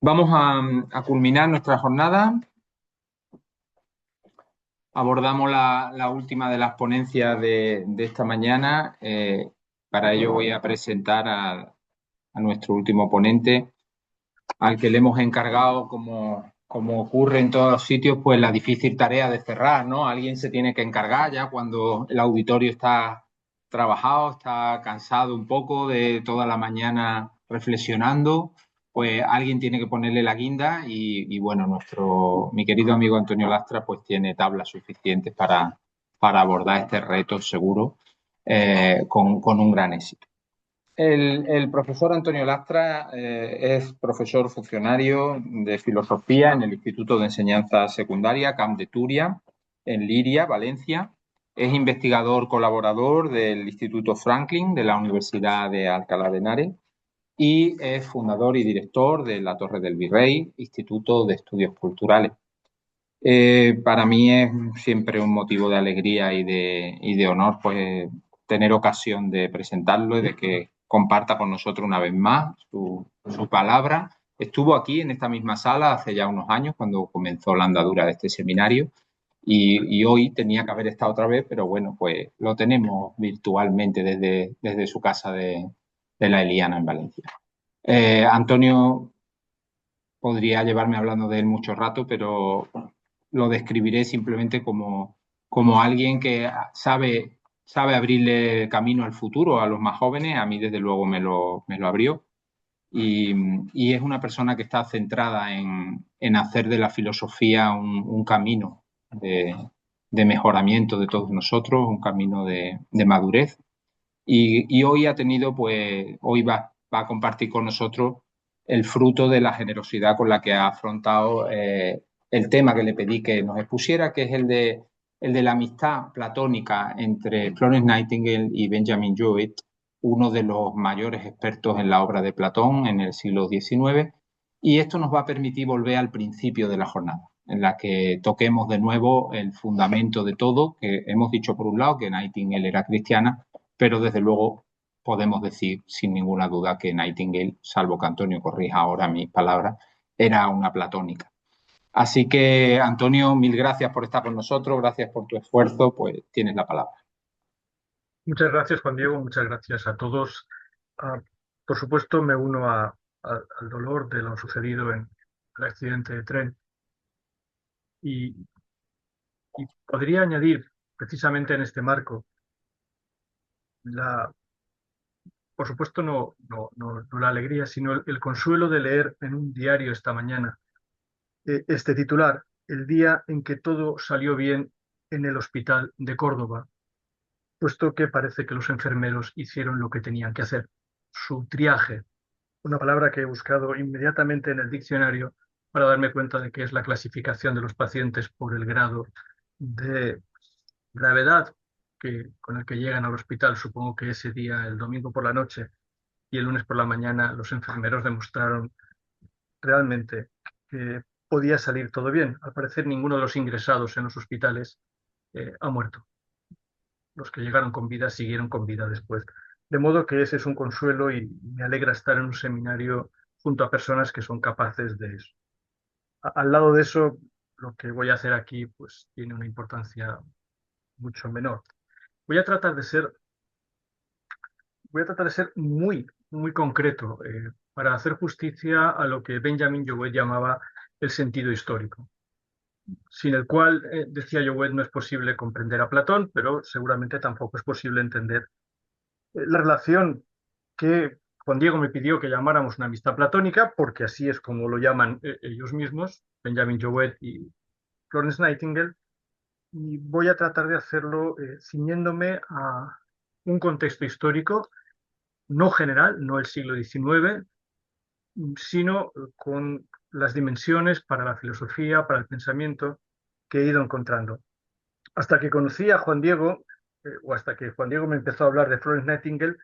Vamos a culminar nuestra jornada. Abordamos la última de las ponencias de esta mañana. Para ello voy a presentar a nuestro último ponente, al que le hemos encargado, como ocurre en todos los sitios, pues la difícil tarea de cerrar, ¿no? Alguien se tiene que encargar ya cuando el auditorio está trabajado, está cansado un poco de toda la mañana reflexionando, pues alguien tiene que ponerle la guinda y bueno, mi querido amigo Antonio Lastra pues tiene tablas suficientes para abordar este reto seguro, con un gran éxito. El profesor Antonio Lastra es profesor funcionario de filosofía en el Instituto de Enseñanza Secundaria Camp de Túria, en Liria, Valencia. Es investigador colaborador del Instituto Franklin de la Universidad de Alcalá de Henares y es fundador y director de la Torre del Virrey, Instituto de Estudios Culturales. Para mí es siempre un motivo de alegría y de honor, pues, tener ocasión de presentarlo y de que comparta con nosotros una vez más su palabra. Estuvo aquí en esta misma sala hace ya unos años cuando comenzó la andadura de este seminario y hoy tenía que haber estado otra vez, pero bueno, pues lo tenemos virtualmente desde su casa de la Eliana en Valencia. Antonio podría llevarme hablando de él mucho rato, pero lo describiré simplemente como alguien que sabe abrirle camino al futuro a los más jóvenes. A mí, desde luego, me lo abrió. Y, y es una persona que está centrada en hacer de la filosofía un camino de mejoramiento de todos nosotros, un camino de madurez. Y hoy ha tenido, pues, hoy va a compartir con nosotros el fruto de la generosidad con la que ha afrontado el tema que le pedí que nos expusiera, que es el de la amistad platónica entre Florence Nightingale y Benjamin Jowett, uno de los mayores expertos en la obra de Platón en el siglo XIX. Y esto nos va a permitir volver al principio de la jornada, en la que toquemos de nuevo el fundamento de todo, que hemos dicho por un lado que Nightingale era cristiana, pero desde luego podemos decir sin ninguna duda que Nightingale, salvo que Antonio corrija ahora mis palabras, era una platónica. Así que, Antonio, mil gracias por estar con nosotros, gracias por tu esfuerzo, pues tienes la palabra. Muchas gracias, Juan Diego. Muchas gracias a todos. Ah, por supuesto, me uno al dolor de lo sucedido en el accidente de tren y, y podría añadir, precisamente en este marco, la, por supuesto, no la alegría, sino el consuelo de leer en un diario esta mañana este titular: el día en que todo salió bien en el hospital de Córdoba, puesto que parece que los enfermeros hicieron lo que tenían que hacer, su triaje. Una palabra que he buscado inmediatamente en el diccionario para darme cuenta de que es la clasificación de los pacientes por el grado de gravedad con el que llegan al hospital. Supongo que ese día, el domingo por la noche y el lunes por la mañana, los enfermeros demostraron realmente que podía salir todo bien. Al parecer, ninguno de los ingresados en los hospitales ha muerto. Los que llegaron con vida siguieron con vida después. De modo que ese es un consuelo y me alegra estar en un seminario junto a personas que son capaces de eso. Al lado de eso, lo que voy a hacer aquí pues tiene una importancia mucho menor. Voy a tratar de ser, voy a tratar de ser muy concreto para hacer justicia a lo que Benjamin Jowett llamaba el sentido histórico, sin el cual, decía Jowett, no es posible comprender a Platón, pero seguramente tampoco es posible entender la relación que Juan Diego me pidió que llamáramos una amistad platónica, porque así es como lo llaman ellos mismos, Benjamin Jowett y Florence Nightingale, y voy a tratar de hacerlo ciñéndome a un contexto histórico, no general, no el siglo XIX, sino con las dimensiones para la filosofía, para el pensamiento que he ido encontrando. Hasta que conocí a Juan Diego, o hasta que Juan Diego me empezó a hablar de Florence Nightingale,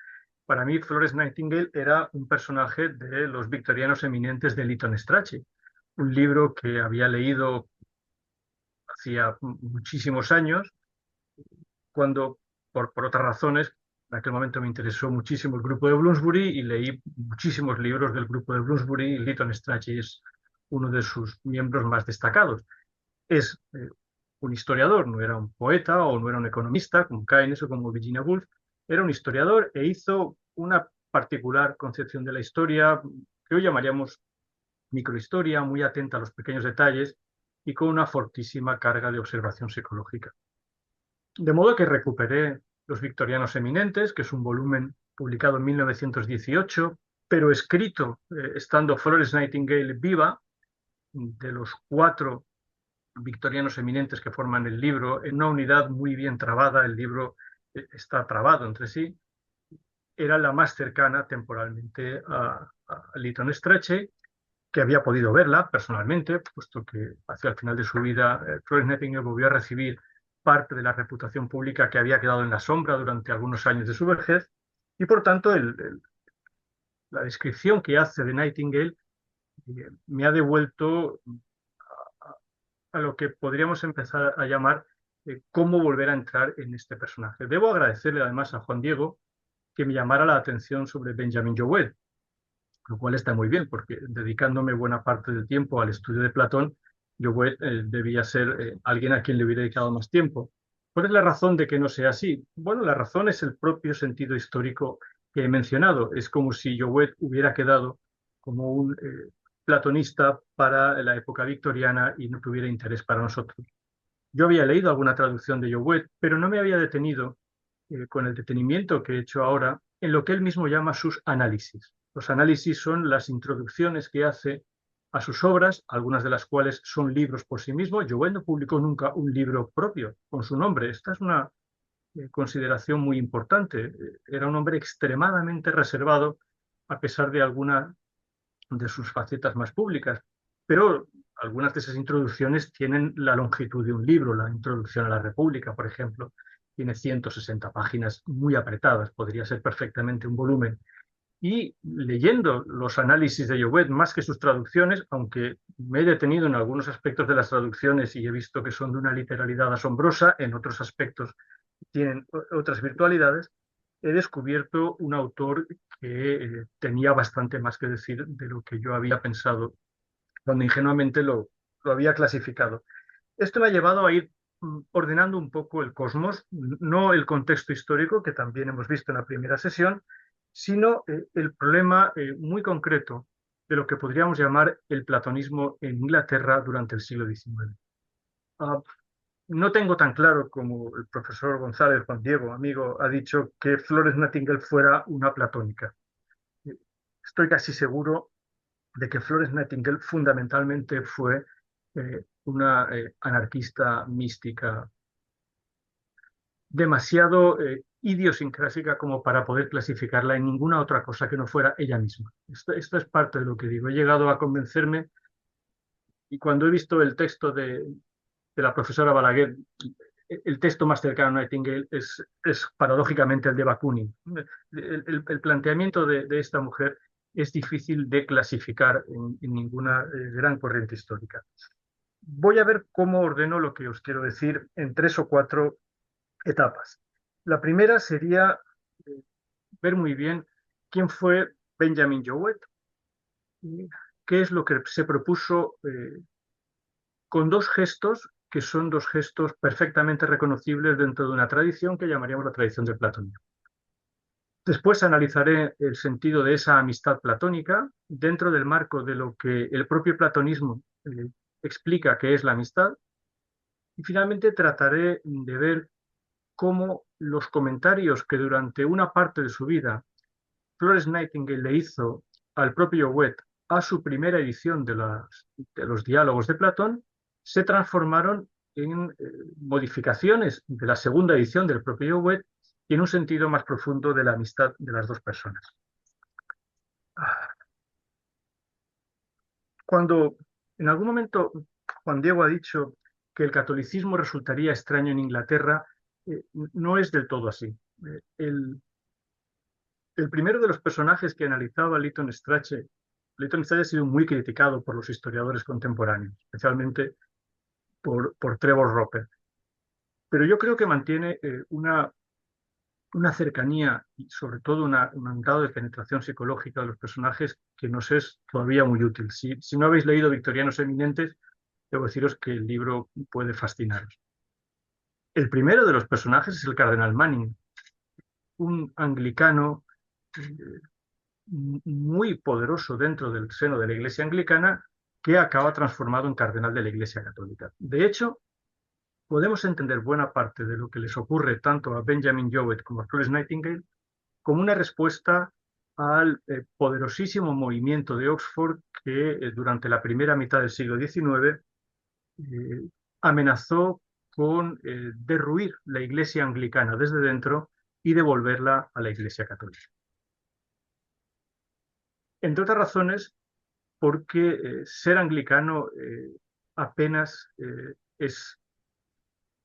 para mí Florence Nightingale era un personaje de los victorianos eminentes de Lytton Strachey, un libro que había leído hacía muchísimos años, cuando por otras razones En aquel momento me interesó muchísimo el grupo de Bloomsbury y leí muchísimos libros del grupo de Bloomsbury, y Lytton Strachey es uno de sus miembros más destacados. Es un historiador, no era un poeta o no era un economista como Keynes o como Virginia Woolf, era un historiador e hizo una particular concepción de la historia que hoy llamaríamos microhistoria, muy atenta a los pequeños detalles y con una fortísima carga de observación psicológica. De modo que recuperé Los Victorianos Eminentes, que es un volumen publicado en 1918, pero escrito estando Florence Nightingale viva. De los 4 victorianos eminentes que forman el libro, en una unidad muy bien trabada, el libro está trabado entre sí, era la más cercana temporalmente a Lytton Strachey, que había podido verla personalmente, puesto que hacia el final de su vida Florence Nightingale volvió a recibir parte de la reputación pública que había quedado en la sombra durante algunos años de su vejez, y por tanto la descripción que hace de Nightingale me ha devuelto a lo que podríamos empezar a llamar cómo volver a entrar en este personaje. Debo agradecerle además a Juan Diego que me llamara la atención sobre Benjamin Jowett, lo cual está muy bien, porque dedicándome buena parte del tiempo al estudio de Platón, Jowett debía ser alguien a quien le hubiera dedicado más tiempo. ¿Cuál es la razón de que no sea así? Bueno, la razón es el propio sentido histórico que he mencionado. Es como si Jowett hubiera quedado como un platonista para la época victoriana y no tuviera interés para nosotros. Yo había leído alguna traducción de Jowett, pero no me había detenido con el detenimiento que he hecho ahora en lo que él mismo llama sus análisis. Los análisis son las introducciones que hace a sus obras, algunas de las cuales son libros por sí mismos. Jowett no publicó nunca un libro propio con su nombre. Esta es una consideración muy importante. Era un hombre extremadamente reservado, a pesar de alguna de sus facetas más públicas. Pero algunas de esas introducciones tienen la longitud de un libro. La introducción a la República, por ejemplo, tiene 160 páginas muy apretadas, podría ser perfectamente un volumen. Y leyendo los análisis de Jowett más que sus traducciones, aunque me he detenido en algunos aspectos de las traducciones y he visto que son de una literalidad asombrosa, en otros aspectos tienen otras virtualidades, he descubierto un autor que tenía bastante más que decir de lo que yo había pensado cuando ingenuamente lo había clasificado. Esto me ha llevado a ir ordenando un poco el cosmos, no el contexto histórico, que también hemos visto en la primera sesión, sino el problema muy concreto de lo que podríamos llamar el platonismo en Inglaterra durante el siglo XIX. Uh, no tengo tan claro como el profesor González, Juan Diego, amigo, ha dicho que Florence Nightingale fuera una platónica. Estoy casi seguro de que Florence Nightingale fundamentalmente fue una anarquista mística demasiado idiosincrásica como para poder clasificarla en ninguna otra cosa que no fuera ella misma. Esto es parte de lo que digo. He llegado a convencerme y cuando he visto el texto de la profesora Balaguer, el texto más cercano a Nightingale es paradójicamente el de Bakunin. El planteamiento de esta mujer es difícil de clasificar en ninguna gran corriente histórica. Voy a ver cómo ordeno lo que os quiero decir en 3 o 4 etapas. La primera sería ver muy bien quién fue Benjamin Jowett, qué es lo que se propuso con 2 gestos que son 2 gestos perfectamente reconocibles dentro de una tradición que llamaríamos la tradición del platonismo. Después analizaré el sentido de esa amistad platónica dentro del marco de lo que el propio platonismo explica que es la amistad. Y finalmente trataré de ver cómo los comentarios que durante una parte de su vida Florence Nightingale le hizo al propio Jowett a su primera edición de los diálogos de Platón se transformaron en modificaciones de la segunda edición del propio Jowett y en un sentido más profundo de la amistad de las 2 personas. Cuando en algún momento Juan Diego ha dicho que el catolicismo resultaría extraño en Inglaterra, no es del todo así. El primero de los personajes que analizaba Lytton Strachey ha sido muy criticado por los historiadores contemporáneos, especialmente por Trevor Roper. Pero yo creo que mantiene una una cercanía y sobre todo un grado de penetración psicológica de los personajes que nos es todavía muy útil. Si no habéis leído Victorianos Eminentes, debo deciros que el libro puede fascinaros. El primero de los personajes es el cardenal Manning, un anglicano muy poderoso dentro del seno de la Iglesia anglicana que acaba transformado en cardenal de la Iglesia católica. De hecho, podemos entender buena parte de lo que les ocurre tanto a Benjamin Jowett como a Florence Nightingale como una respuesta al poderosísimo movimiento de Oxford que durante la primera mitad del siglo XIX amenazó con derruir la Iglesia anglicana desde dentro y devolverla a la Iglesia católica. Entre otras razones, porque ser anglicano apenas es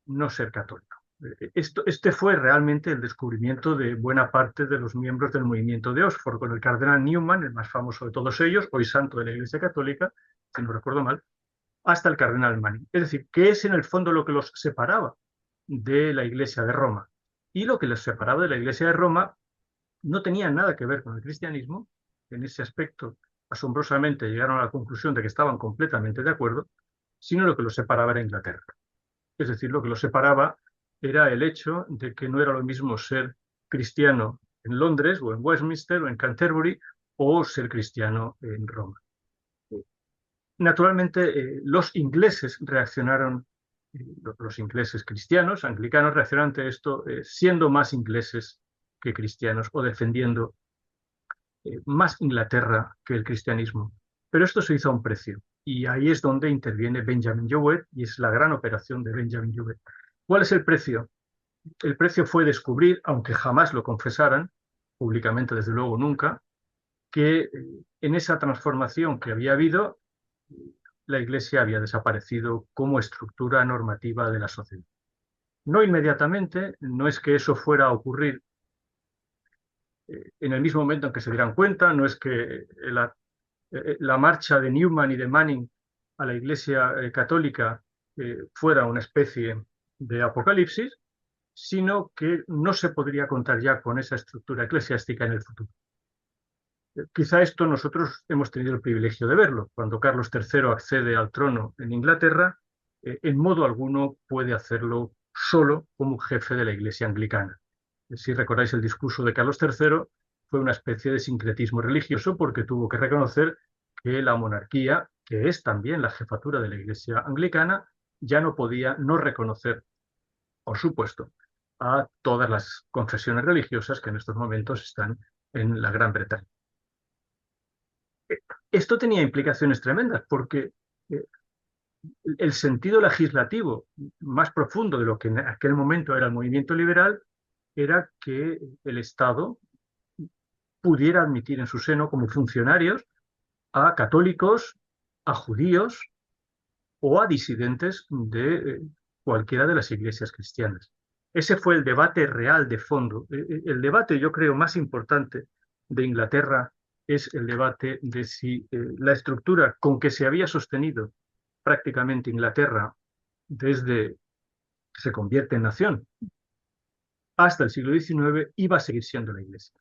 no ser católico. Este fue realmente el descubrimiento de buena parte de los miembros del movimiento de Oxford, con el cardenal Newman, el más famoso de todos ellos, hoy santo de la Iglesia Católica, si no recuerdo mal, hasta el cardenal Manning. Es decir, que es en el fondo lo que los separaba de la Iglesia de Roma. Y lo que los separaba de la Iglesia de Roma no tenía nada que ver con el cristianismo. En ese aspecto, asombrosamente, llegaron a la conclusión de que estaban completamente de acuerdo, sino lo que los separaba era Inglaterra. Es decir, lo que los separaba era el hecho de que no era lo mismo ser cristiano en Londres o en Westminster o en Canterbury o ser cristiano en Roma. Naturalmente, los ingleses reaccionaron, los ingleses cristianos, anglicanos, reaccionaron ante esto siendo más ingleses que cristianos o defendiendo más Inglaterra que el cristianismo. Pero esto se hizo a un precio. Y ahí es donde interviene Benjamin Jowett y es la gran operación de Benjamin Jowett. ¿Cuál es el precio? El precio fue descubrir, aunque jamás lo confesaran, públicamente desde luego nunca, que en esa transformación que había habido, la Iglesia había desaparecido como estructura normativa de la sociedad. No inmediatamente, no es que eso fuera a ocurrir en el mismo momento en que se dieran cuenta, no es que la marcha de Newman y de Manning a la Iglesia católica fuera una especie de apocalipsis, sino que no se podría contar ya con esa estructura eclesiástica en el futuro. Quizá esto nosotros hemos tenido el privilegio de verlo. Cuando Carlos III accede al trono en Inglaterra, en modo alguno puede hacerlo solo como jefe de la Iglesia anglicana. Si recordáis el discurso de Carlos III, fue una especie de sincretismo religioso porque tuvo que reconocer que la monarquía, que es también la jefatura de la Iglesia anglicana, ya no podía no reconocer, por supuesto, a todas las confesiones religiosas que en estos momentos están en la Gran Bretaña. Esto tenía implicaciones tremendas porque el sentido legislativo más profundo de lo que en aquel momento era el movimiento liberal era que el Estado pudiera admitir en su seno como funcionarios a católicos, a judíos o a disidentes de cualquiera de las iglesias cristianas. Ese fue el debate real de fondo. El debate, yo creo, más importante de Inglaterra es el debate de si la estructura con que se había sostenido prácticamente Inglaterra desde que se convierte en nación hasta el siglo XIX iba a seguir siendo la Iglesia.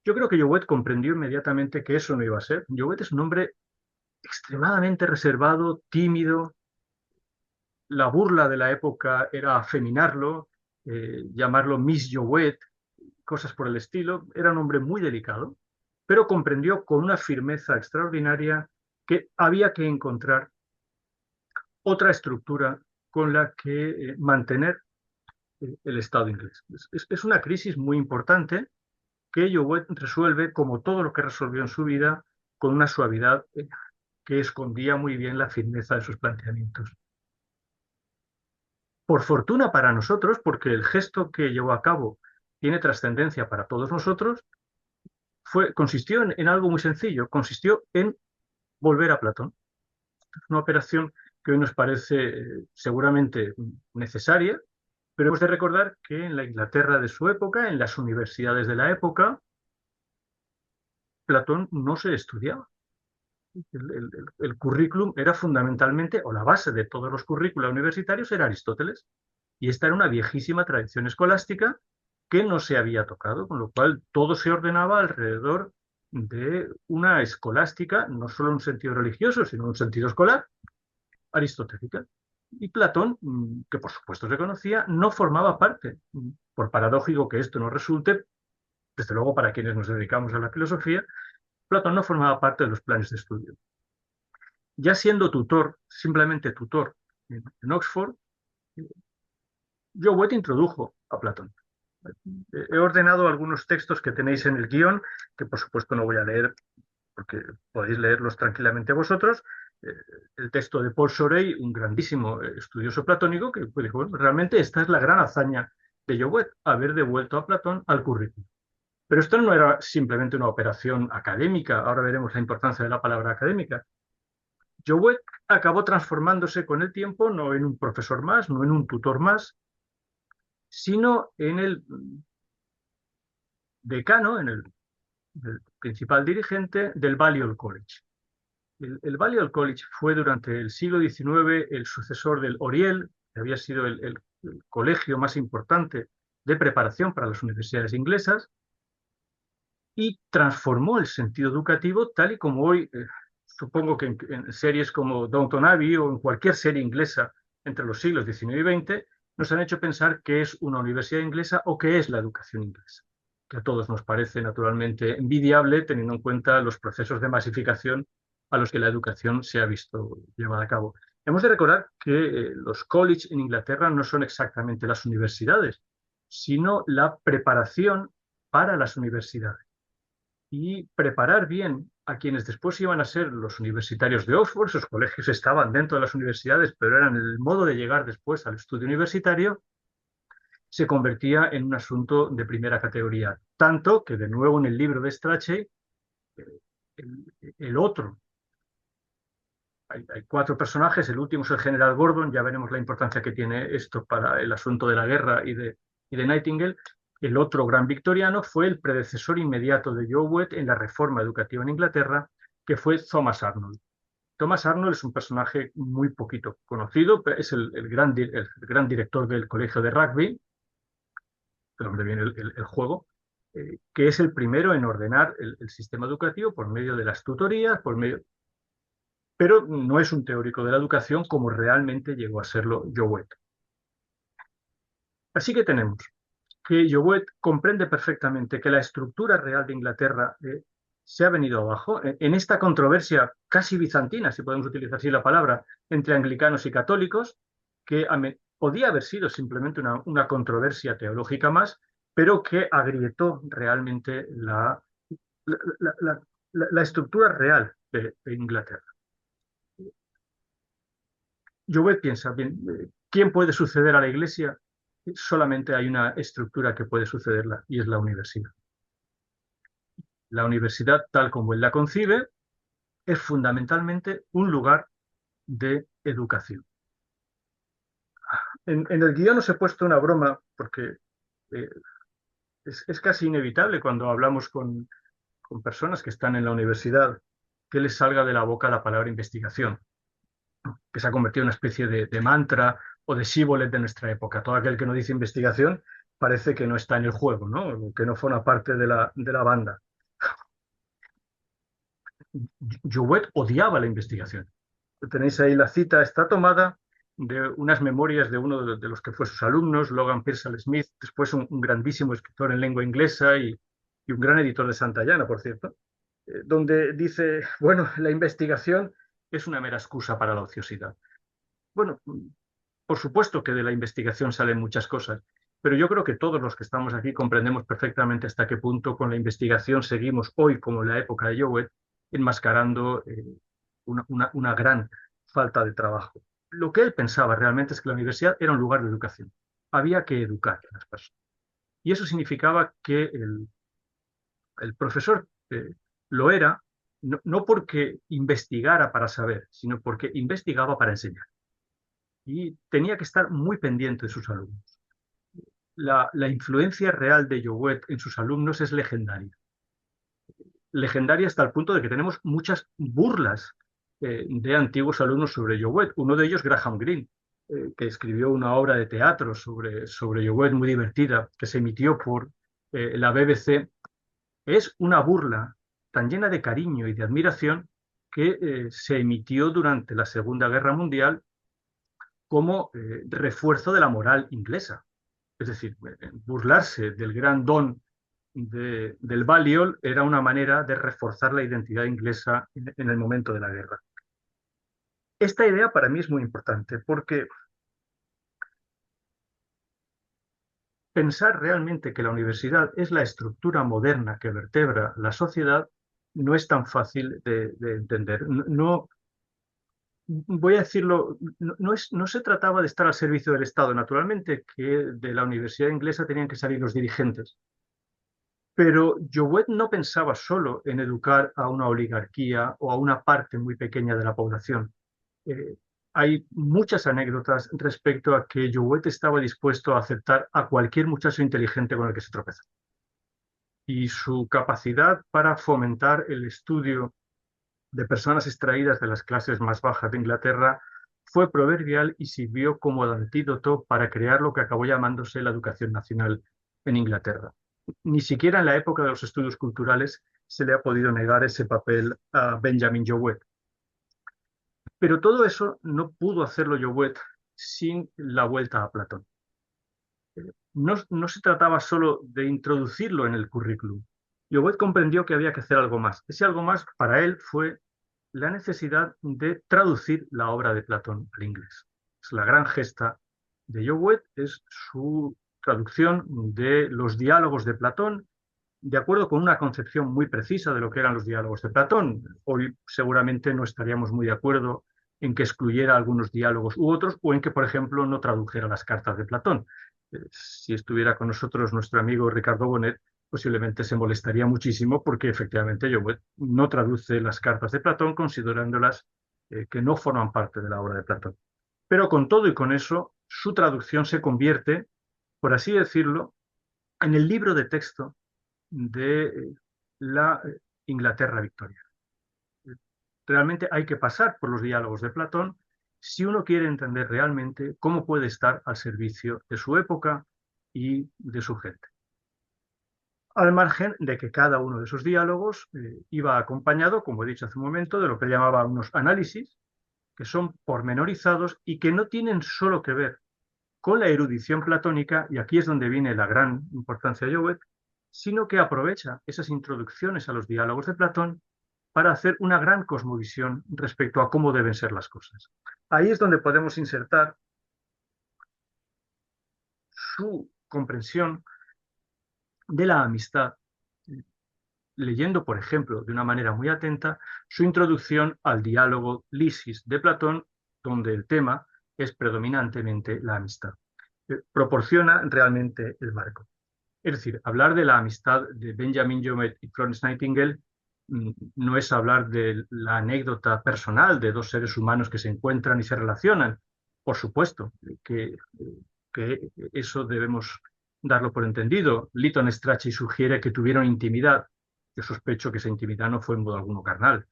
Yo creo que Jowett comprendió inmediatamente que eso no iba a ser. Jowett es un hombre extremadamente reservado, tímido. La burla de la época era afeminarlo, llamarlo Miss Jowett, cosas por el estilo. Era un hombre muy delicado, pero comprendió con una firmeza extraordinaria que había que encontrar otra estructura con la que mantener el Estado inglés. Es una crisis muy importante que Jowett resuelve, como todo lo que resolvió en su vida, con una suavidad que escondía muy bien la firmeza de sus planteamientos. Por fortuna para nosotros, porque el gesto que llevó a cabo tiene trascendencia para todos nosotros, consistió en algo muy sencillo, consistió en volver a Platón. Es una operación que hoy nos parece seguramente necesaria, pero hemos de recordar que en la Inglaterra de su época, en las universidades de la época, Platón no se estudiaba. El currículum era fundamentalmente, o la base de todos los currículos universitarios era Aristóteles. Y esta era una viejísima tradición escolástica que no se había tocado, con lo cual todo se ordenaba alrededor de una escolástica, no solo en un sentido religioso, sino en un sentido escolar, aristotélica. Y Platón, que por supuesto se conocía, no formaba parte, por paradójico que esto no resulte, desde luego para quienes nos dedicamos a la filosofía, Platón no formaba parte de los planes de estudio. Ya siendo tutor, simplemente tutor en Oxford, Jowett introdujo a Platón. He ordenado algunos textos que tenéis en el guión, que por supuesto no voy a leer porque podéis leerlos tranquilamente vosotros. Eh, el texto de Paul Sorey, un grandísimo estudioso platónico, que dijo, bueno, realmente esta es la gran hazaña de Jowett, haber devuelto a Platón al currículum. Pero esto no era simplemente una operación académica, ahora veremos la importancia de la palabra académica. Jowett acabó transformándose con el tiempo no en un profesor más, no en un tutor más, sino en el decano, en el principal dirigente del Balliol College. El Balliol College fue durante el siglo XIX el sucesor del Oriel, que había sido el colegio más importante de preparación para las universidades inglesas, y transformó el sentido educativo tal y como hoy, supongo que en series como Downton Abbey o en cualquier serie inglesa entre los siglos XIX y XX, nos han hecho pensar qué es una universidad inglesa o qué es la educación inglesa, que a todos nos parece naturalmente envidiable teniendo en cuenta los procesos de masificación a los que la educación se ha visto llevada a cabo. Hemos de recordar que los colleges en Inglaterra no son exactamente las universidades, sino la preparación para las universidades y preparar bien a quienes después iban a ser los universitarios de Oxford. Sus colegios estaban dentro de las universidades, pero eran el modo de llegar después al estudio universitario, se convertía en un asunto de primera categoría. Tanto que, de nuevo, en el libro de Strachey, el otro, hay cuatro personajes, el último es el general Gordon, ya veremos la importancia que tiene esto para el asunto de la guerra y de Nightingale. El otro gran victoriano fue el predecesor inmediato de Jowett en la reforma educativa en Inglaterra, que fue Thomas Arnold. Thomas Arnold es un personaje muy poquito conocido, pero es el gran director del colegio de rugby, de donde viene el juego, que es el primero en ordenar el sistema educativo por medio de las tutorías, pero no es un teórico de la educación como realmente llegó a serlo Jowett. Así que tenemos que Jowett comprende perfectamente que la estructura real de Inglaterra se ha venido abajo en esta controversia casi bizantina, si podemos utilizar así la palabra, entre anglicanos y católicos, que podía haber sido simplemente una controversia teológica más, pero que agrietó realmente la, la- la estructura real de Inglaterra. Jowett piensa, bien, ¿quién puede suceder a la Iglesia? Solamente hay una estructura que puede sucederla y es la universidad. La universidad, tal como él la concibe, es fundamentalmente un lugar de educación. En el guión os he puesto una broma porque eh, es casi inevitable cuando hablamos con personas que están en la universidad que les salga de la boca la palabra investigación, que se ha convertido en una especie de mantra o de síboles de nuestra época. Todo aquel que no dice investigación parece que no está en el juego, ¿no? Que no forma parte de la banda. Jowett odiaba la investigación. Tenéis ahí la cita, está tomada de unas memorias de uno de los que fue sus alumnos, Logan Pearsall Smith, después un grandísimo escritor en lengua inglesa y un gran editor de Santayana, por cierto, donde dice, bueno, la investigación es una mera excusa para la ociosidad. Bueno, por supuesto que de la investigación salen muchas cosas, pero yo creo que todos los que estamos aquí comprendemos perfectamente hasta qué punto con la investigación seguimos hoy, como en la época de Jowett, enmascarando una gran falta de trabajo. Lo que él pensaba realmente es que la universidad era un lugar de educación. Había que educar a las personas. Y eso significaba que el profesor lo era no porque investigara para saber, sino porque investigaba para enseñar. Y tenía que estar muy pendiente de sus alumnos. La influencia real de Jowett en sus alumnos es legendaria. Legendaria hasta el punto de que tenemos muchas burlas de antiguos alumnos sobre Jowett. Uno de ellos, Graham Greene. que escribió una obra de teatro sobre Jouet muy divertida, que se emitió por la BBC, es una burla tan llena de cariño y de admiración que se emitió durante la Segunda Guerra Mundial como refuerzo de la moral inglesa. Es decir, burlarse del gran don del Balliol era una manera de reforzar la identidad inglesa en el momento de la guerra. Esta idea para mí es muy importante porque pensar realmente que la universidad es la estructura moderna que vertebra la sociedad no es tan fácil de entender. No, voy a decirlo, no se trataba de estar al servicio del Estado. Naturalmente que de la universidad inglesa tenían que salir los dirigentes. Pero Jouet no pensaba solo en educar a una oligarquía o a una parte muy pequeña de la población. Eh, Hay muchas anécdotas respecto a que Jouet estaba dispuesto a aceptar a cualquier muchacho inteligente con el que se tropeza. Y su capacidad para fomentar el estudio de personas extraídas de las clases más bajas de Inglaterra fue proverbial y sirvió como antídoto para crear lo que acabó llamándose la educación nacional en Inglaterra. Ni siquiera en la época de los estudios culturales se le ha podido negar ese papel a Benjamin Jouet. Pero todo eso no pudo hacerlo Jouet sin la vuelta a Platón. No se trataba solo de introducirlo en el currículum. Jouet comprendió que había que hacer algo más. Ese algo más para él fue la necesidad de traducir la obra de Platón al inglés. Es la gran gesta de Jouet, es su traducción de los diálogos de Platón, de acuerdo con una concepción muy precisa de lo que eran los diálogos de Platón. Hoy seguramente no estaríamos muy de acuerdo en que excluyera algunos diálogos u otros, o en que, por ejemplo, no tradujera las cartas de Platón. Si estuviera con nosotros nuestro amigo Ricardo Bonet, posiblemente se molestaría muchísimo porque efectivamente Jouet no traduce las cartas de Platón considerándolas que no forman parte de la obra de Platón. Pero con todo y con eso, su traducción se convierte, por así decirlo, en el libro de texto de la Inglaterra victoriana. Realmente hay que pasar por los diálogos de Platón si uno quiere entender realmente cómo puede estar al servicio de su época y de su gente. Al margen de que cada uno de esos diálogos iba acompañado, como he dicho hace un momento, de lo que llamaba unos análisis, que son pormenorizados y que no tienen solo que ver con la erudición platónica, y aquí es donde viene la gran importancia de Jouet, sino que aprovecha esas introducciones a los diálogos de Platón para hacer una gran cosmovisión respecto a cómo deben ser las cosas. Ahí es donde podemos insertar su comprensión de la amistad, leyendo, por ejemplo, de una manera muy atenta, su introducción al diálogo Lisis de Platón, donde el tema es predominantemente la amistad. Proporciona realmente el marco. Es decir, hablar de la amistad de Benjamin Jouet y Florence Nightingale no es hablar de la anécdota personal de dos seres humanos que se encuentran y se relacionan. Por supuesto que eso debemos darlo por entendido. Lytton Strachey sugiere que tuvieron intimidad. Yo sospecho que esa intimidad no fue en modo alguno carnal.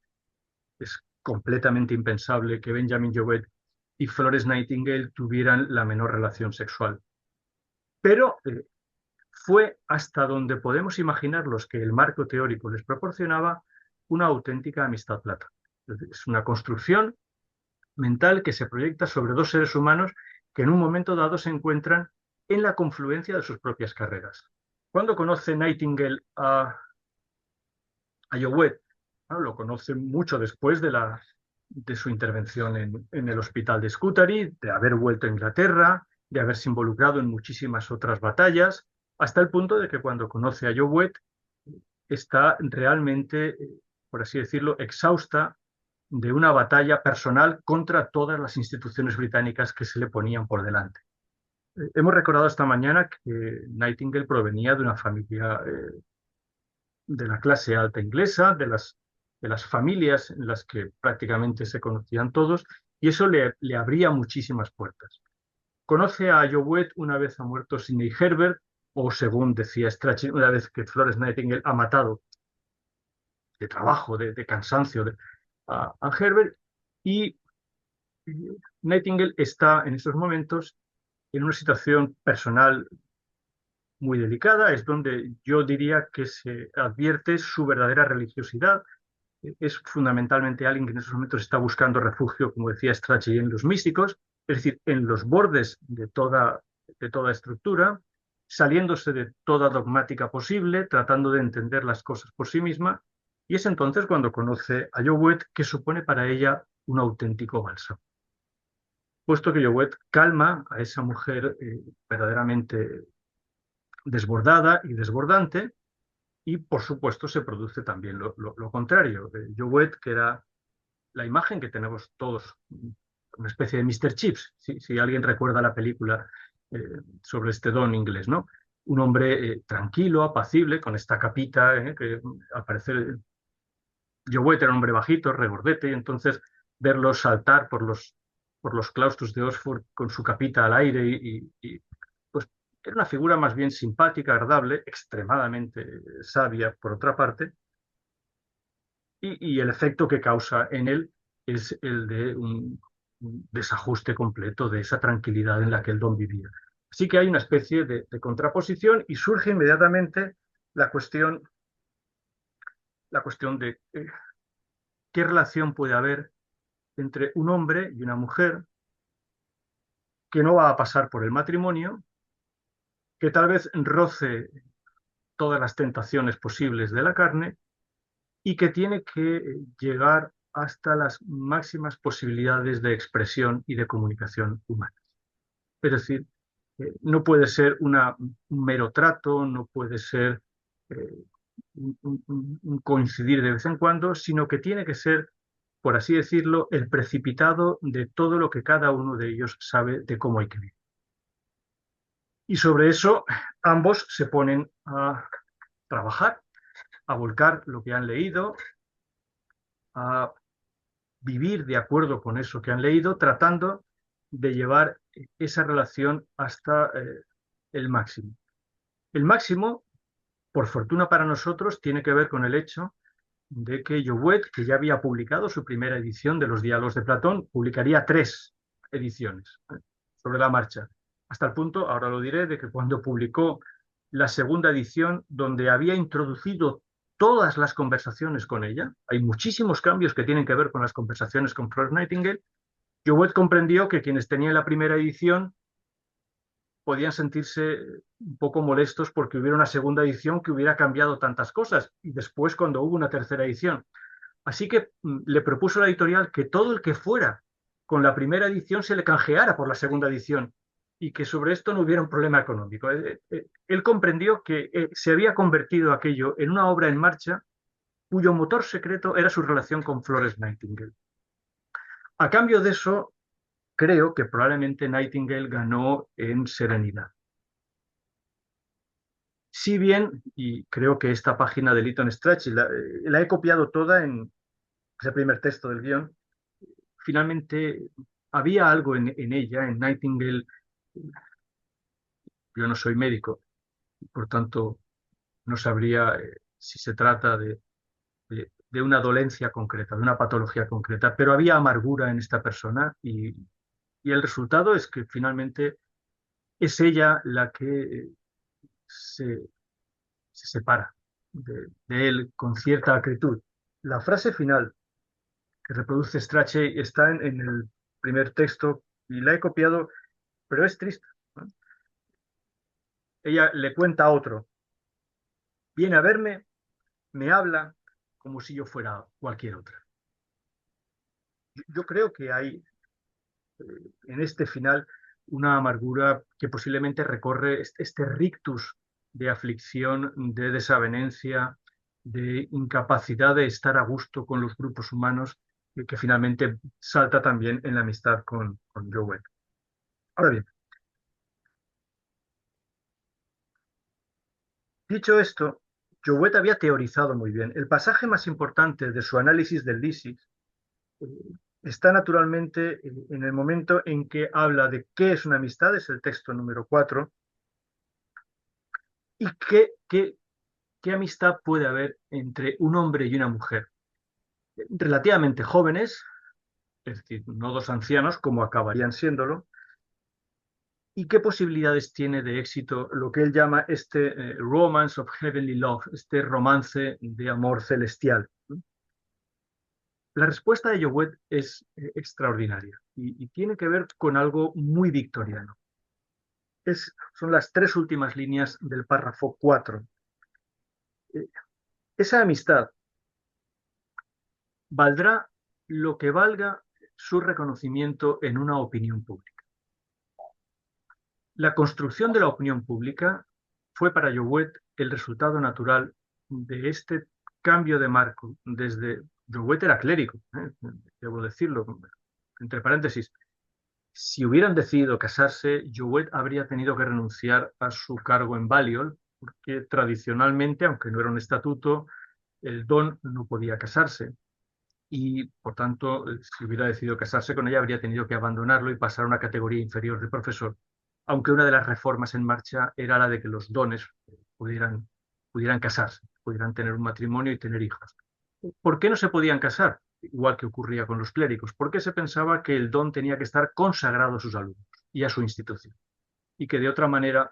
Es completamente impensable que Benjamin Jouet y Florence Nightingale tuvieran la menor relación sexual. Pero fue hasta donde podemos imaginarlos que el marco teórico les proporcionaba una auténtica amistad plata. Es una construcción mental que se proyecta sobre dos seres humanos que en un momento dado se encuentran en la confluencia de sus propias carreras. Cuando conoce Nightingale a Jouet, ¿no? Lo conoce mucho después de su intervención en el hospital de Scutari, de haber vuelto a Inglaterra, de haberse involucrado en muchísimas otras batallas, hasta el punto de que cuando conoce a Jouet está realmente, por así decirlo, exhausta de una batalla personal contra todas las instituciones británicas que se le ponían por delante. Hemos recordado esta mañana que Nightingale provenía de una familia de la clase alta inglesa, de las familias en las que prácticamente se conocían todos, y eso le abría muchísimas puertas. Conoce a Jouet una vez ha muerto Sidney Herbert, o según decía Strachey, una vez que Florence Nightingale ha matado de trabajo, de cansancio a Herbert, y Nightingale está en estos momentos en una situación personal muy delicada, es donde yo diría que se advierte su verdadera religiosidad. Es fundamentalmente alguien que en esos momentos está buscando refugio, como decía Strachey, en los místicos, es decir, en los bordes de toda estructura, saliéndose de toda dogmática posible, tratando de entender las cosas por sí misma, y es entonces cuando conoce a Jouet, que supone para ella un auténtico bálsamo. Puesto que Jouet calma a esa mujer verdaderamente desbordada y desbordante, y por supuesto se produce también lo contrario. Jouet, que era la imagen que tenemos todos, una especie de Mr. Chips, si alguien recuerda la película sobre este don inglés, ¿no? Un hombre tranquilo, apacible, con esta capita, que al parecer Jouet era un hombre bajito, regordete, y entonces verlo saltar por los claustros de Oxford con su capita al aire pues era una figura más bien simpática, agradable, extremadamente sabia por otra parte, y el efecto que causa en él es el de un desajuste completo de esa tranquilidad en la que el don vivía. Así que hay una especie de contraposición y surge inmediatamente la cuestión, la cuestión de qué relación puede haber entre un hombre y una mujer que no va a pasar por el matrimonio, que tal vez roce todas las tentaciones posibles de la carne y que tiene que llegar hasta las máximas posibilidades de expresión y de comunicación humana. Es decir, no puede ser un mero trato, no puede ser eh, un coincidir de vez en cuando, sino que tiene que ser, por así decirlo, el precipitado de todo lo que cada uno de ellos sabe de cómo hay que vivir. Y sobre eso ambos se ponen a trabajar, a volcar lo que han leído, a vivir de acuerdo con eso que han leído, tratando de llevar esa relación hasta el máximo. El máximo, por fortuna para nosotros, tiene que ver con el hecho de que Jouet, que ya había publicado su primera edición de los Diálogos de Platón, publicaría 3 ediciones sobre la marcha, hasta el punto, ahora lo diré, de que cuando publicó la segunda edición, donde había introducido todas las conversaciones con ella, hay muchísimos cambios que tienen que ver con las conversaciones con Florence Nightingale, Jouet comprendió que quienes tenían la primera edición podían sentirse un poco molestos porque hubiera una segunda edición que hubiera cambiado tantas cosas y después cuando hubo una tercera edición. Así que le propuso a la editorial que todo el que fuera con la primera edición se le canjeara por la segunda edición y que sobre esto no hubiera un problema económico. Él comprendió que se había convertido aquello en una obra en marcha cuyo motor secreto era su relación con Florence Nightingale. A cambio de eso, creo que probablemente Nightingale ganó en serenidad. Si bien, y creo que esta página de Lytton Strachey la he copiado toda en ese primer texto del guión, finalmente había algo en ella, en Nightingale. Yo no soy médico, por tanto no sabría si se trata de una dolencia concreta, de una patología concreta, pero había amargura en esta persona y el resultado es que finalmente es ella la que se, se separa de él con cierta acritud. La frase final que reproduce Strachey está en el primer texto y la he copiado, pero es triste, ¿no? Ella le cuenta a otro, viene a verme, me habla como si yo fuera cualquier otra. Yo creo que hay en este final una amargura que posiblemente recorre este rictus de aflicción, de desavenencia, de incapacidad de estar a gusto con los grupos humanos, que finalmente salta también en la amistad con Jouet. Ahora bien, dicho esto, Jouet había teorizado muy bien. El pasaje más importante de su análisis del Lysis eh, está naturalmente en el momento en que habla de qué es una amistad, es el texto número 4, y qué amistad puede haber entre un hombre y una mujer relativamente jóvenes, es decir, no dos ancianos como acabarían siéndolo, y qué posibilidades tiene de éxito lo que él llama este romance of heavenly love, este romance de amor celestial. La respuesta de Jouet es extraordinaria y tiene que ver con algo muy victoriano. Son las tres últimas líneas del párrafo 4. Esa amistad valdrá lo que valga su reconocimiento en una opinión pública. La construcción de la opinión pública fue para Jouet el resultado natural de este cambio de marco. Desde Jouet era clérigo, debo decirlo, entre paréntesis. Si hubieran decidido casarse, Jouet habría tenido que renunciar a su cargo en Balliol, porque tradicionalmente, aunque no era un estatuto, el don no podía casarse. Y, por tanto, si hubiera decidido casarse con ella, habría tenido que abandonarlo y pasar a una categoría inferior de profesor, aunque una de las reformas en marcha era la de que los dones pudieran casarse, pudieran tener un matrimonio y tener hijos. ¿Por qué no se podían casar? Igual que ocurría con los clérigos, porque se pensaba que el don tenía que estar consagrado a sus alumnos y a su institución, y que de otra manera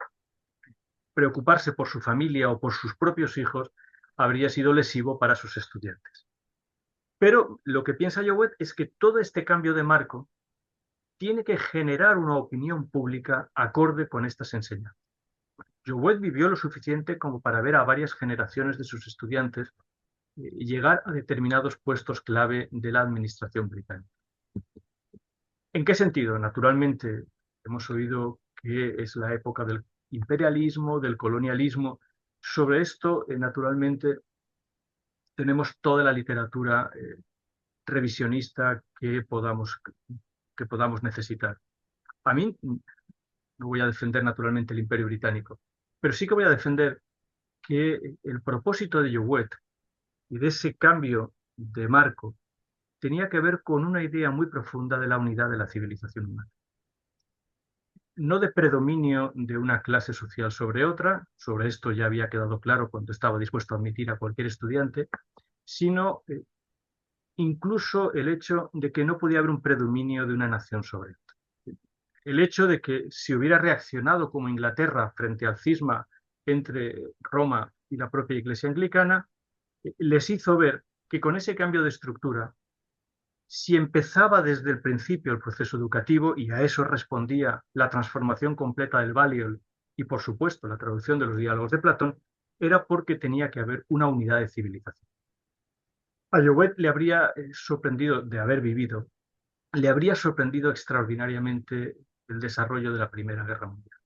preocuparse por su familia o por sus propios hijos habría sido lesivo para sus estudiantes. Pero lo que piensa Jouet es que todo este cambio de marco tiene que generar una opinión pública acorde con estas enseñanzas. Jouet vivió lo suficiente como para ver a varias generaciones de sus estudiantes llegar a determinados puestos clave de la administración británica. ¿En qué sentido? Naturalmente, hemos oído que es la época del imperialismo, del colonialismo. Sobre esto, naturalmente, tenemos toda la literatura revisionista que podamos necesitar. A mí no voy a defender naturalmente el Imperio Británico, pero sí que voy a defender que el propósito de Jouet y de ese cambio de marco tenía que ver con una idea muy profunda de la unidad de la civilización humana. No de predominio de una clase social sobre otra, sobre esto ya había quedado claro cuando estaba dispuesto a admitir a cualquier estudiante, sino incluso el hecho de que no podía haber un predominio de una nación sobre otra. El hecho de que si hubiera reaccionado como Inglaterra frente al cisma entre Roma y la propia Iglesia anglicana, les hizo ver que con ese cambio de estructura, si empezaba desde el principio el proceso educativo, y a eso respondía la transformación completa del Balliol y, por supuesto, la traducción de los diálogos de Platón, era porque tenía que haber una unidad de civilización. A Jouet le habría sorprendido de haber vivido, le habría sorprendido extraordinariamente el desarrollo de la Primera Guerra Mundial.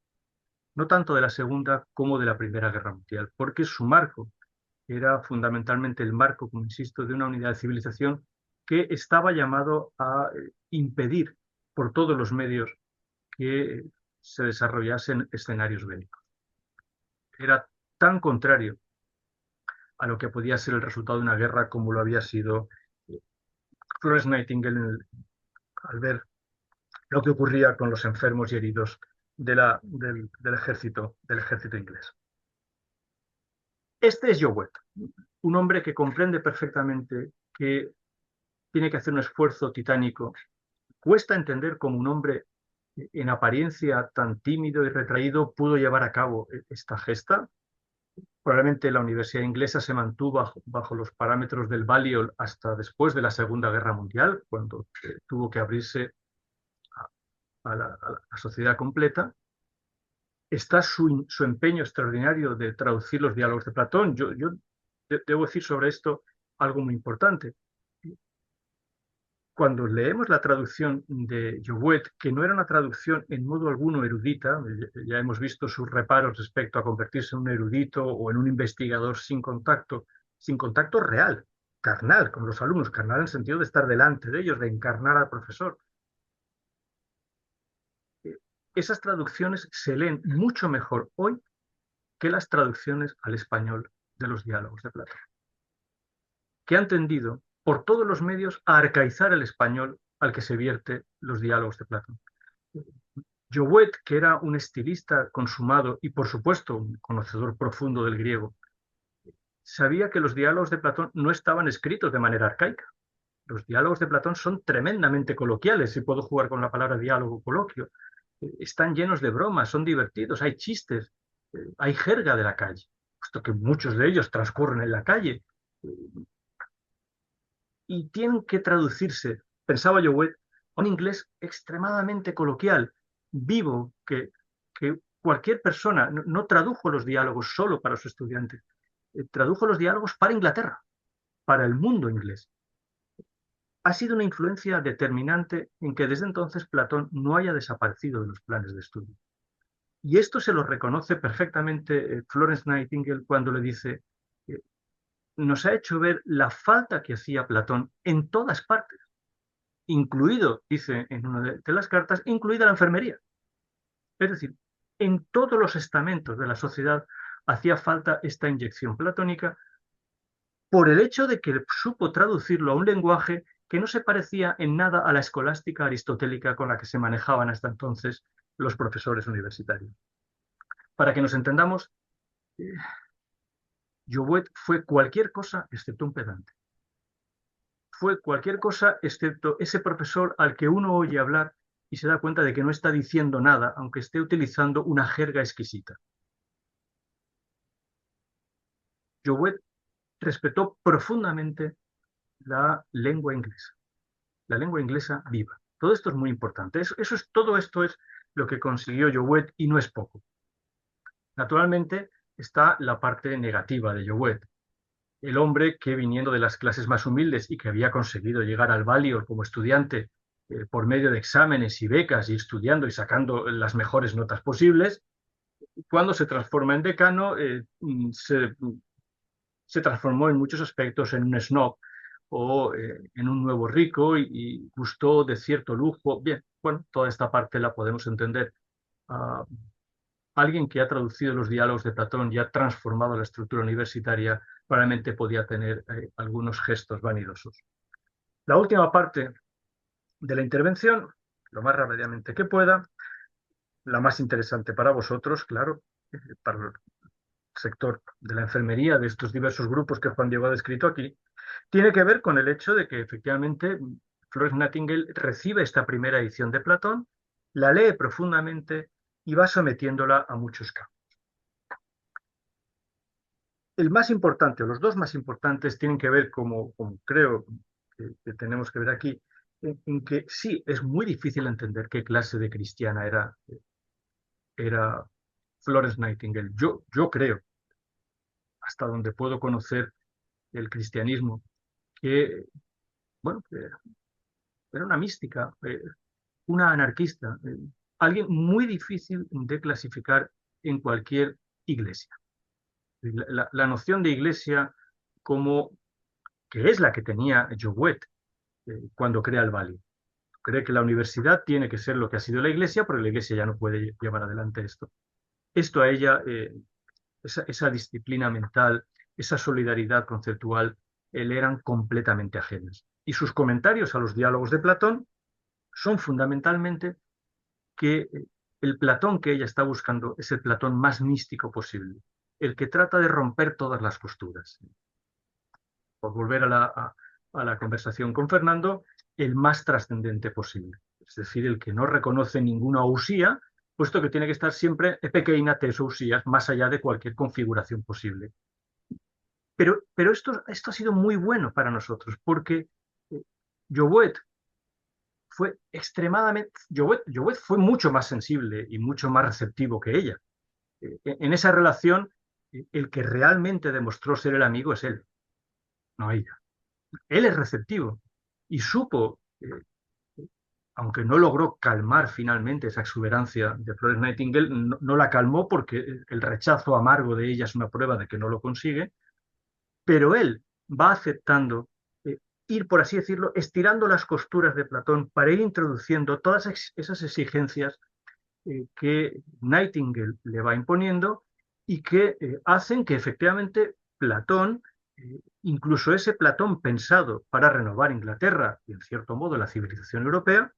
No tanto de la Segunda como de la Primera Guerra Mundial, porque su marco era fundamentalmente el marco, como insisto, de una unidad de civilización que estaba llamado a impedir por todos los medios que se desarrollasen escenarios bélicos. Era tan contrario a lo que podía ser el resultado de una guerra como lo había sido Florence Nightingale al ver lo que ocurría con los enfermos y heridos del ejército inglés. Este es Jouet, un hombre que comprende perfectamente que tiene que hacer un esfuerzo titánico. Cuesta entender cómo un hombre en apariencia tan tímido y retraído pudo llevar a cabo esta gesta. Probablemente la Universidad Inglesa se mantuvo bajo los parámetros del Balliol hasta después de la Segunda Guerra Mundial, cuando tuvo que abrirse a la sociedad completa. Está su empeño extraordinario de traducir los diálogos de Platón. Yo debo decir sobre esto algo muy importante. Cuando leemos la traducción de Jouet, que no era una traducción en modo alguno erudita, ya hemos visto sus reparos respecto a convertirse en un erudito o en un investigador sin contacto real, carnal, con los alumnos, carnal en el sentido de estar delante de ellos, de encarnar al profesor. Esas traducciones se leen mucho mejor hoy que las traducciones al español de los diálogos de Platón, que han tendido por todos los medios a arcaizar el español al que se vierte los diálogos de Platón. Jouet, que era un estilista consumado y, por supuesto, un conocedor profundo del griego, sabía que los diálogos de Platón no estaban escritos de manera arcaica, Los diálogos de Platón son tremendamente coloquiales, si puedo jugar con la palabra diálogo o coloquio. Están llenos de bromas, son divertidos, hay chistes, hay jerga de la calle, puesto que muchos de ellos transcurren en la calle y tienen que traducirse, pensaba yo, a un inglés extremadamente coloquial, vivo, que cualquier persona no tradujo los diálogos solo para sus estudiantes, tradujo los diálogos para Inglaterra, para el mundo inglés. Ha sido una influencia determinante en que desde entonces Platón no haya desaparecido de los planes de estudio. Y esto se lo reconoce perfectamente Florence Nightingale cuando le dice, nos ha hecho ver la falta que hacía Platón en todas partes, incluido, dice en una de las cartas, incluida la enfermería. Es decir, en todos los estamentos de la sociedad hacía falta esta inyección platónica por el hecho de que supo traducirlo a un lenguaje que no se parecía en nada a la escolástica aristotélica con la que se manejaban hasta entonces los profesores universitarios. Para que nos entendamos, Jouet fue cualquier cosa excepto un pedante. Fue cualquier cosa excepto ese profesor al que uno oye hablar y se da cuenta de que no está diciendo nada, aunque esté utilizando una jerga exquisita. Jouet respetó profundamente la lengua inglesa viva. Todo esto es muy importante. Todo esto es lo que consiguió Jouet y no es poco. Naturalmente está la parte negativa de Jouet. El hombre que viniendo de las clases más humildes y que había conseguido llegar al Balliol como estudiante por medio de exámenes y becas y estudiando y sacando las mejores notas posibles, cuando se transforma en decano, se transformó en muchos aspectos en un snob o en un nuevo rico y gustó de cierto lujo. Bien, bueno, toda esta parte la podemos entender. Uh, Alguien que ha traducido los diálogos de Platón y ha transformado la estructura universitaria probablemente podía tener algunos gestos vanidosos. La última parte de la intervención, lo más rápidamente que pueda, la más interesante para vosotros, claro, para el sector de la enfermería, de estos diversos grupos que Juan Diego ha descrito aquí, tiene que ver con el hecho de que efectivamente Florence Nightingale recibe esta primera edición de Platón, la lee profundamente y va sometiéndola a muchos cambios. El más importante, o los dos más importantes, tienen que ver, como creo que tenemos que ver aquí, en que sí, es muy difícil entender qué clase de cristiana era Florence Nightingale. Yo creo, hasta donde puedo conocer el cristianismo, que, bueno, que era una mística, una anarquista, alguien muy difícil de clasificar en cualquier iglesia. La noción de iglesia como que es la que tenía Jouet cuando crea el Balliol. Cree que la universidad tiene que ser lo que ha sido la iglesia, pero la iglesia ya no puede llevar adelante esto. Esto a ella, esa disciplina mental, esa solidaridad conceptual, le eran completamente ajenas. Y sus comentarios a los diálogos de Platón son fundamentalmente que el Platón que ella está buscando es el Platón más místico posible, el que trata de romper todas las costuras. Por volver a la conversación con Fernando, el más trascendente posible, es decir, el que no reconoce ninguna usía, puesto que tiene que estar siempre pequeña tes usías, más allá de cualquier configuración posible. Pero esto ha sido muy bueno para nosotros, porque Jouet fue extremadamente, Jouet fue mucho más sensible y mucho más receptivo que ella. En esa relación, el que realmente demostró ser el amigo es él, no ella. Él es receptivo y supo, aunque no logró calmar finalmente esa exuberancia de Florence Nightingale, no la calmó porque el rechazo amargo de ella es una prueba de que no lo consigue, pero él va aceptando ir, por así decirlo, estirando las costuras de Platón para ir introduciendo todas esas exigencias que Nightingale le va imponiendo y que hacen que efectivamente Platón, incluso ese Platón pensado para renovar Inglaterra y en cierto modo la civilización europea,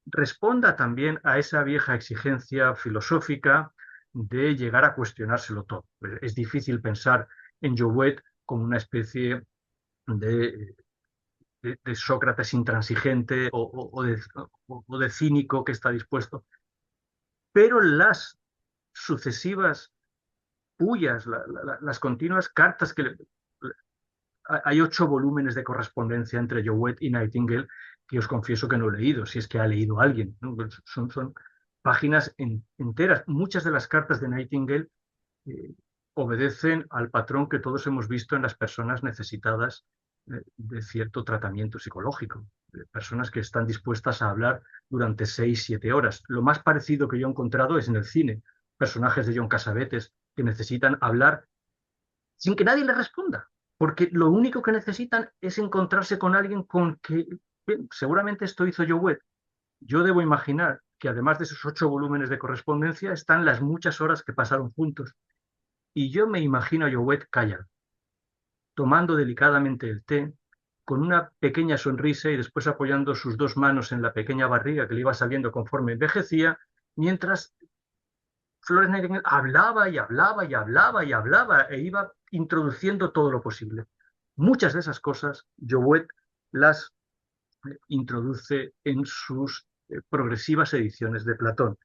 responda también a esa vieja exigencia filosófica de llegar a cuestionárselo todo. Es difícil pensar en Jouet como una especie de de Sócrates intransigente o de cínico que está dispuesto, pero las sucesivas pullas, las continuas cartas hay 8 volúmenes de correspondencia entre Jowett y Nightingale que os confieso que no he leído, si es que ha leído alguien, ¿no? Son páginas enteras. Muchas de las cartas de Nightingale eh, obedecen al patrón que todos hemos visto en las personas necesitadas de cierto tratamiento psicológico, de personas que están dispuestas a hablar durante 6, 7 horas. Lo más parecido que yo he encontrado es en el cine, personajes de John Cassavetes que necesitan hablar sin que nadie les responda, porque lo único que necesitan es encontrarse con alguien con que seguramente esto hizo Jowett. Yo debo imaginar que además de esos 8 volúmenes de correspondencia están las muchas horas que pasaron juntos. Y yo me imagino a Jowett callado, tomando delicadamente el té, con una pequeña sonrisa y después apoyando sus 2 manos en la pequeña barriga que le iba saliendo conforme envejecía, mientras Florence Nightingale hablaba y hablaba y hablaba y hablaba e iba introduciendo todo lo posible. Muchas de esas cosas Jowett las introduce en sus progresivas ediciones de Platón.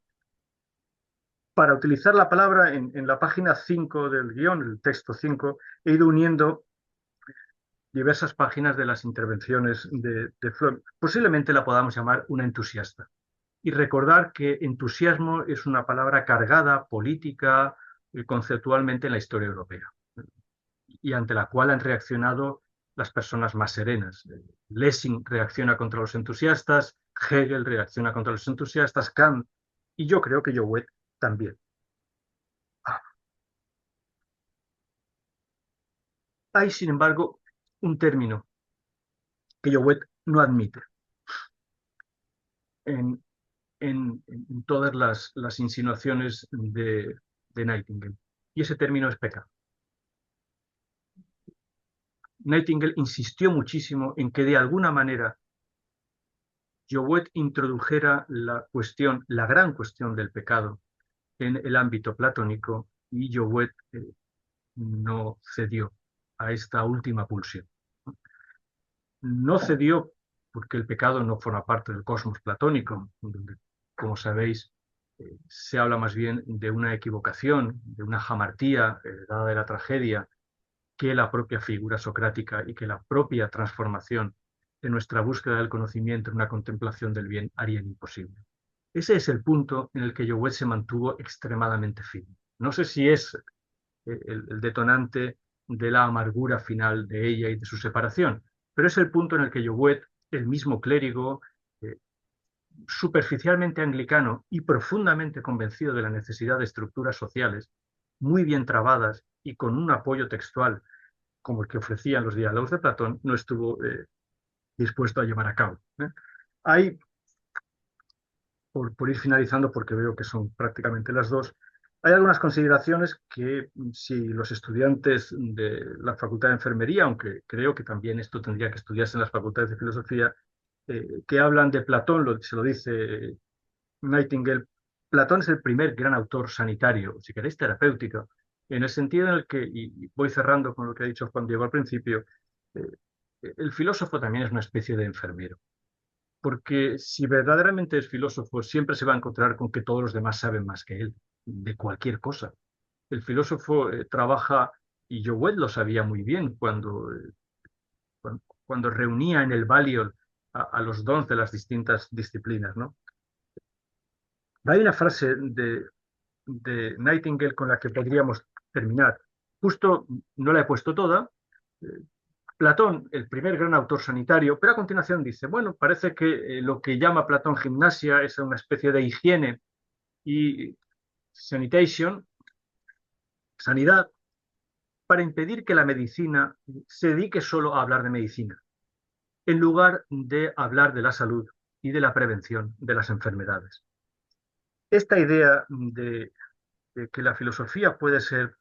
Para utilizar la palabra en la página 5 del guión, el texto 5, he ido uniendo diversas páginas de las intervenciones de Flor. Posiblemente la podamos llamar una entusiasta. Y recordar que entusiasmo es una palabra cargada política y conceptualmente en la historia europea y ante la cual han reaccionado las personas más serenas. Lessing reacciona contra los entusiastas, Hegel reacciona contra los entusiastas, Kant y yo creo que Jowett también. Hay, sin embargo, un término que Jowett no admite en, en todas las insinuaciones de Nightingale, y ese término es pecado. Nightingale insistió muchísimo en que de alguna manera Jowett introdujera la cuestión, la gran cuestión del pecado en el ámbito platónico y Jowett no cedió a esta última pulsión. No cedió porque el pecado no forma parte del cosmos platónico, donde, como sabéis, se habla más bien de una equivocación, de una jamartía heredada de la tragedia, que la propia figura socrática y que la propia transformación de nuestra búsqueda del conocimiento en una contemplación del bien harían imposible. Ese es el punto en el que Jowett se mantuvo extremadamente firme. No sé si es el detonante de la amargura final de ella y de su separación, pero es el punto en el que Jowett, el mismo clérigo, eh, superficialmente anglicano y profundamente convencido de la necesidad de estructuras sociales muy bien trabadas y con un apoyo textual como el que ofrecían los diálogos de Platón, no estuvo dispuesto a llevar a cabo. Hay, por ir finalizando, porque veo que son prácticamente las dos, hay algunas consideraciones que si los estudiantes de la Facultad de Enfermería, aunque creo que también esto tendría que estudiarse en las facultades de filosofía, que hablan de Platón, se lo dice Nightingale, Platón es el primer gran autor sanitario, si queréis terapéutico, en el sentido en el que, y voy cerrando con lo que ha dicho Juan Diego al principio, eh, el filósofo también es una especie de enfermero, porque si verdaderamente es filósofo, siempre se va a encontrar con que todos los demás saben más que él, de cualquier cosa. El filósofo trabaja, y Jowett lo sabía muy bien cuando reunía en el Balliol a los dons de las distintas disciplinas, ¿no? Hay una frase de Nightingale con la que podríamos terminar. Justo no la he puesto toda. eh, Platón, el primer gran autor sanitario, pero a continuación dice, bueno, parece que lo que llama Platón gimnasia es una especie de higiene y sanitation, sanidad, para impedir que la medicina se dedique solo a hablar de medicina, en lugar de hablar de la salud y de la prevención de las enfermedades. Esta idea de que la filosofía puede ser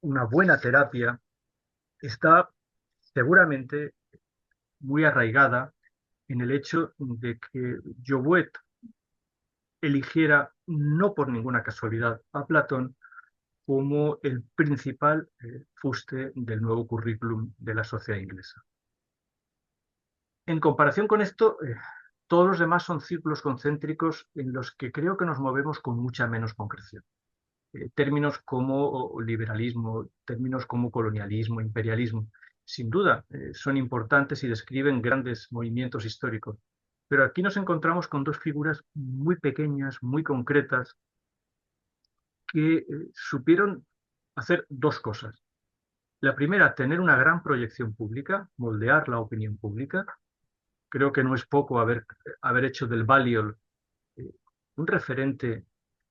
una buena terapia está seguramente muy arraigada en el hecho de que Jowett eligiera, no por ninguna casualidad, a Platón como el principal fuste del nuevo currículum de la sociedad inglesa. En comparación con esto, todos los demás son círculos concéntricos en los que creo que nos movemos con mucha menos concreción. Términos como liberalismo, términos como colonialismo, imperialismo, sin duda son importantes y describen grandes movimientos históricos. Pero aquí nos encontramos con dos figuras muy pequeñas, muy concretas, que supieron hacer dos cosas. La primera, tener una gran proyección pública, moldear la opinión pública. Creo que no es poco haber hecho del Balliol eh, un referente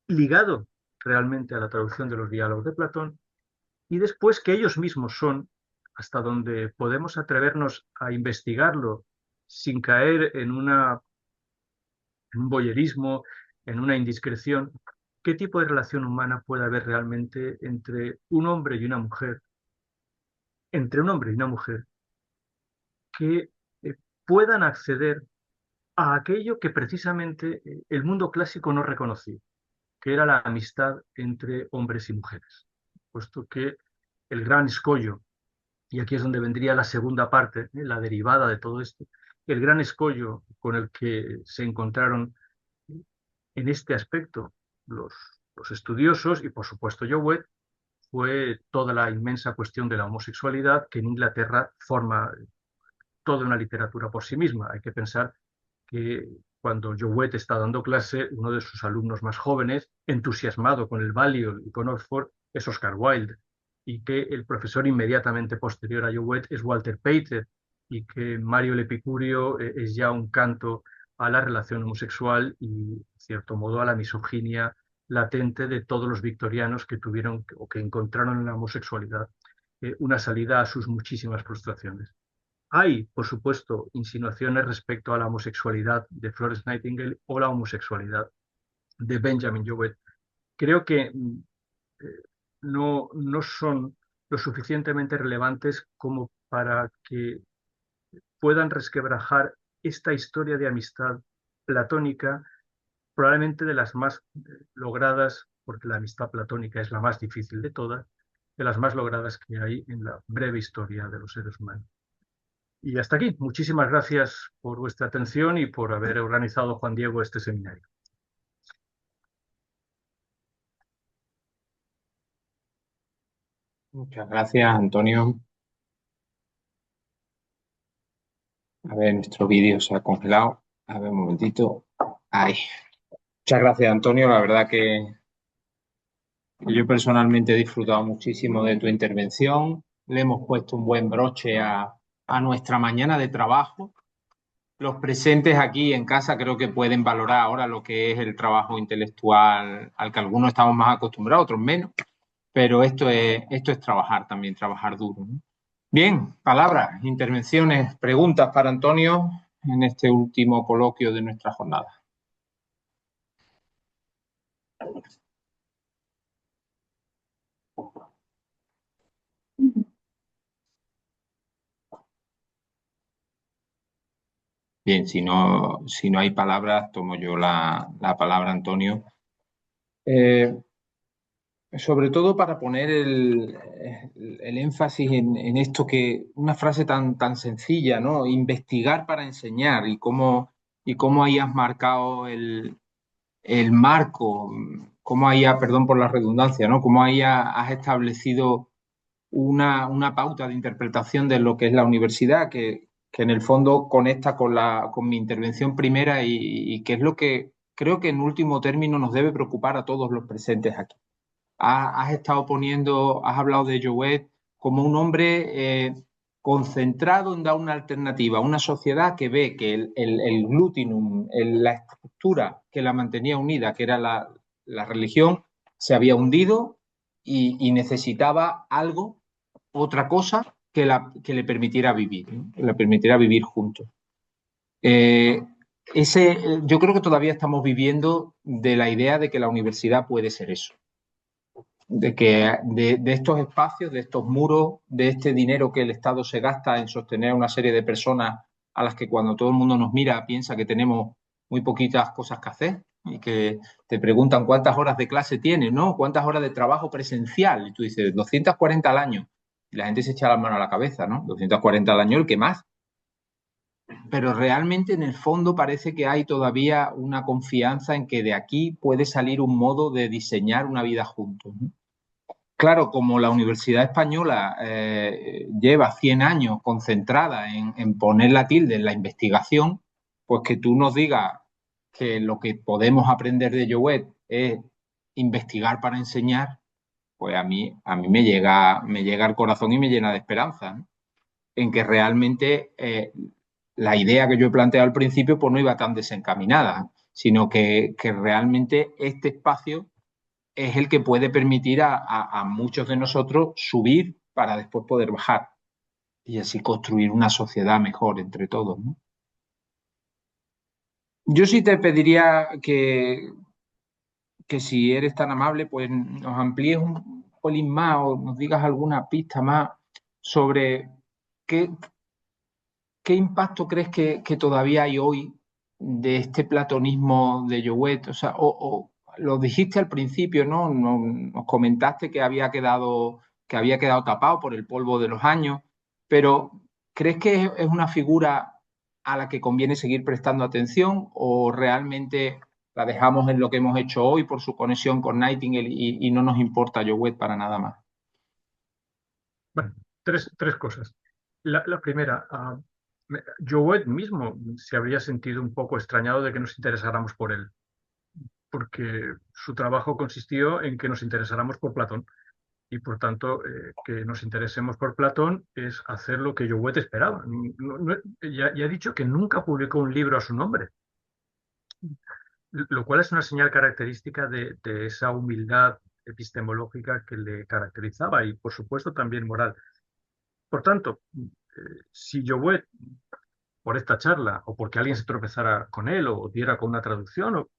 ligado realmente a la traducción de los diálogos de Platón, y después que ellos mismos son, hasta donde podemos atrevernos a investigarlo sin caer en un voyerismo, en una indiscreción, qué tipo de relación humana puede haber realmente entre un hombre y una mujer, entre un hombre y una mujer, que puedan acceder a aquello que precisamente el mundo clásico no reconocía, que era la amistad entre hombres y mujeres, puesto que el gran escollo, y aquí es donde vendría la segunda parte, la derivada de todo esto, el gran escollo con el que se encontraron en este aspecto los, los estudiosos, y por supuesto Jowett, fue toda la inmensa cuestión de la homosexualidad, que en Inglaterra forma toda una literatura por sí misma. Hay que pensar que cuando Jowett está dando clase, uno de sus alumnos más jóvenes, entusiasmado con el Balliol y con Oxford, es Oscar Wilde, y que el profesor inmediatamente posterior a Jowett es Walter Pater, y que Mario el Epicurio es ya un canto a la relación homosexual y, en cierto modo, a la misoginia latente de todos los victorianos que tuvieron o que encontraron en la homosexualidad una salida a sus muchísimas frustraciones. Hay, por supuesto, insinuaciones respecto a la homosexualidad de Florence Nightingale o la homosexualidad de Benjamin Jowett. Creo que no son lo suficientemente relevantes como para que puedan resquebrajar esta historia de amistad platónica, probablemente de las más logradas, porque la amistad platónica es la más difícil de todas, de las más logradas que hay en la breve historia de los seres humanos. Y hasta aquí. Muchísimas gracias por vuestra atención y por haber organizado, Juan Diego, este seminario. Muchas gracias, Antonio. A ver, nuestro vídeo se ha congelado. A ver, un momentito. Ahí. Muchas gracias, Antonio. La verdad que yo personalmente he disfrutado muchísimo de tu intervención. Le hemos puesto un buen broche a nuestra mañana de trabajo. Los presentes aquí en casa creo que pueden valorar ahora lo que es el trabajo intelectual al que algunos estamos más acostumbrados, otros menos, pero esto es trabajar también, trabajar duro, ¿no? Bien, palabras, intervenciones, preguntas para Antonio en este último coloquio de nuestra jornada. Bien, si no hay palabras, tomo yo la palabra, Antonio. Sobre todo para poner el énfasis en esto que, una frase tan sencilla, ¿no? Investigar para enseñar y cómo ahí has marcado el marco, cómo ahí, perdón por la redundancia, ¿no? Cómo ahí has establecido una pauta de interpretación de lo que es la universidad, que en el fondo conecta con mi intervención primera y que es lo que creo que en último término nos debe preocupar a todos los presentes aquí. Has hablado de Jowett como un hombre concentrado en dar una alternativa a una sociedad que ve que el glutinum, la estructura que la mantenía unida, que era la religión, se había hundido y necesitaba algo, otra cosa que le permitiera vivir, ¿no? Que le permitiera vivir juntos. Eh, yo creo que todavía estamos viviendo de la idea de que la universidad puede ser eso, de estos espacios, de estos muros, de este dinero que el Estado se gasta en sostener a una serie de personas a las que cuando todo el mundo nos mira piensa que tenemos muy poquitas cosas que hacer y que te preguntan cuántas horas de clase tienes, ¿no? ¿Cuántas horas de trabajo presencial? Y tú dices 240 al año. Y la gente se echa las manos a la cabeza, ¿no? 240 al año, el que más. pero realmente en el fondo parece que hay todavía una confianza en que de aquí puede salir un modo de diseñar una vida juntos, ¿no? Claro, como la Universidad Española lleva 100 años concentrada en poner la tilde en la investigación, pues que tú nos digas que lo que podemos aprender de Jouet es investigar para enseñar, pues a mí me llega al corazón y me llena de esperanza, ¿no? En que realmente la idea que yo he planteado al principio pues no iba tan desencaminada, sino que realmente este espacio es el que puede permitir a muchos de nosotros subir para después poder bajar y así construir una sociedad mejor entre todos, ¿no? Yo sí te pediría que si eres tan amable, pues nos amplíes un pelín más o nos digas alguna pista más sobre qué, qué impacto crees que todavía hay hoy de este platonismo de Jouet. O sea, o lo dijiste al principio, ¿no? Nos comentaste que había quedado tapado por el polvo de los años, pero ¿crees que es una figura a la que conviene seguir prestando atención o realmente la dejamos en lo que hemos hecho hoy por su conexión con Nightingale y no nos importa Jouet para nada más? Bueno, tres cosas. La primera, Jouet mismo se habría sentido un poco extrañado de que nos interesáramos por él, porque su trabajo consistió en que nos interesáramos por Platón. Y por tanto, que nos interesemos por Platón es hacer lo que Jouet esperaba. Ya he dicho que nunca publicó un libro a su nombre, lo cual es una señal característica de esa humildad epistemológica que le caracterizaba y, por supuesto, también moral. Por tanto, si Jouet, por esta charla, o porque alguien se tropezara con él, o diera con una traducción, o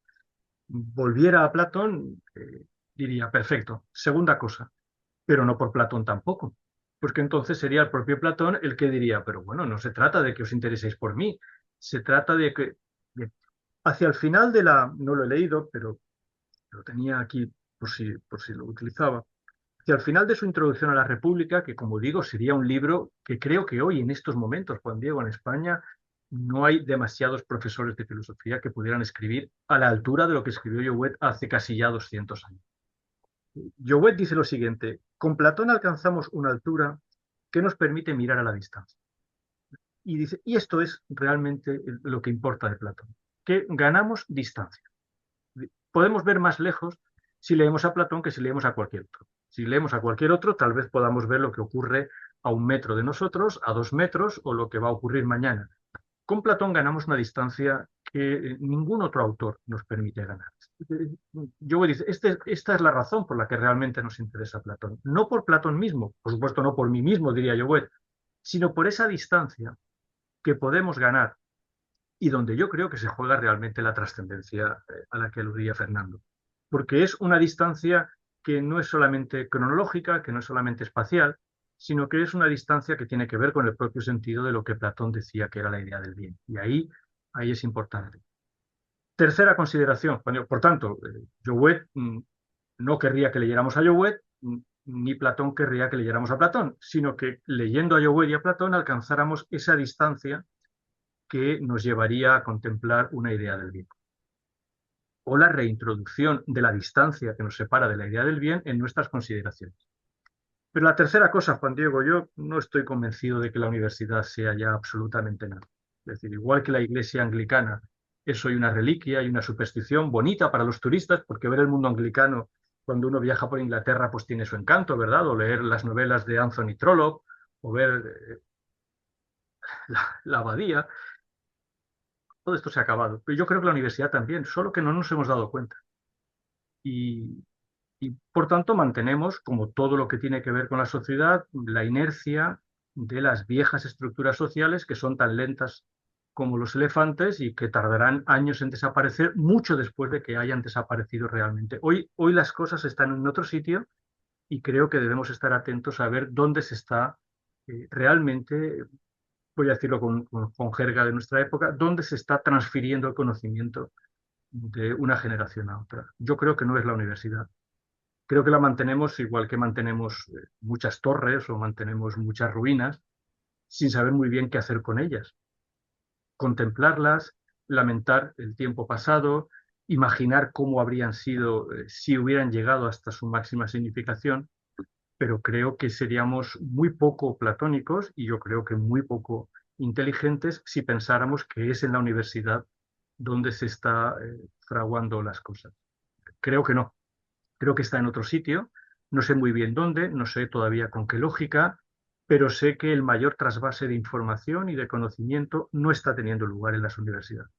volviera a Platón, diría, perfecto. Segunda cosa, pero no por Platón tampoco, porque entonces sería el propio Platón el que diría, pero bueno, no se trata de que os intereséis por mí, se trata de que... Bien, hacia el final de no lo he leído, pero lo tenía aquí por si lo utilizaba, hacia el final de su introducción a la República, que como digo, sería un libro que creo que hoy en estos momentos, Juan Diego, en España, no hay demasiados profesores de filosofía que pudieran escribir a la altura de lo que escribió Jouet hace casi ya 200 años. Jouet dice lo siguiente: con Platón alcanzamos una altura que nos permite mirar a la distancia. Y dice, y esto es realmente lo que importa de Platón, que ganamos distancia. Podemos ver más lejos si leemos a Platón que si leemos a cualquier otro. Si leemos a cualquier otro, tal vez podamos ver lo que ocurre a 1 metro de nosotros, a 2 metros, o lo que va a ocurrir mañana. Con Platón ganamos una distancia que ningún otro autor nos permite ganar. Yo dice, esta es la razón por la que realmente nos interesa Platón. No por Platón mismo, por supuesto no por mí mismo, diría yo, sino por esa distancia que podemos ganar y donde yo creo que se juega realmente la trascendencia a la que aludía Fernando. Porque es una distancia que no es solamente cronológica, que no es solamente espacial, sino que es una distancia que tiene que ver con el propio sentido de lo que Platón decía que era la idea del bien. Y ahí es importante. Tercera consideración, por tanto, Jouet no querría que leyéramos a Jouet, ni Platón querría que leyéramos a Platón, sino que leyendo a Jouet y a Platón alcanzáramos esa distancia que nos llevaría a contemplar una idea del bien. O la reintroducción de la distancia que nos separa de la idea del bien en nuestras consideraciones. Pero la tercera cosa, Juan Diego, yo no estoy convencido de que la universidad sea ya absolutamente nada. Es decir, igual que la iglesia anglicana es hoy una reliquia y una superstición bonita para los turistas, porque ver el mundo anglicano cuando uno viaja por Inglaterra pues tiene su encanto, ¿verdad? O leer las novelas de Anthony Trollope, o ver la abadía, todo esto se ha acabado. Pero yo creo que la universidad también, solo que no nos hemos dado cuenta. Y, y por tanto mantenemos, como todo lo que tiene que ver con la sociedad, la inercia de las viejas estructuras sociales que son tan lentas como los elefantes y que tardarán años en desaparecer, mucho después de que hayan desaparecido realmente. Hoy las cosas están en otro sitio y creo que debemos estar atentos a ver dónde se está realmente, voy a decirlo con jerga de nuestra época, dónde se está transfiriendo el conocimiento de una generación a otra. Yo creo que no es la universidad. Creo que la mantenemos igual que mantenemos muchas torres o mantenemos muchas ruinas sin saber muy bien qué hacer con ellas. contemplarlas, lamentar el tiempo pasado, imaginar cómo habrían sido si hubieran llegado hasta su máxima significación, pero creo que seríamos muy poco platónicos y yo creo que muy poco inteligentes si pensáramos que es en la universidad donde se está fraguando las cosas. Creo que no, creo que está en otro sitio, no sé muy bien dónde, no sé todavía con qué lógica, pero sé que el mayor trasvase de información y de conocimiento no está teniendo lugar en las universidades.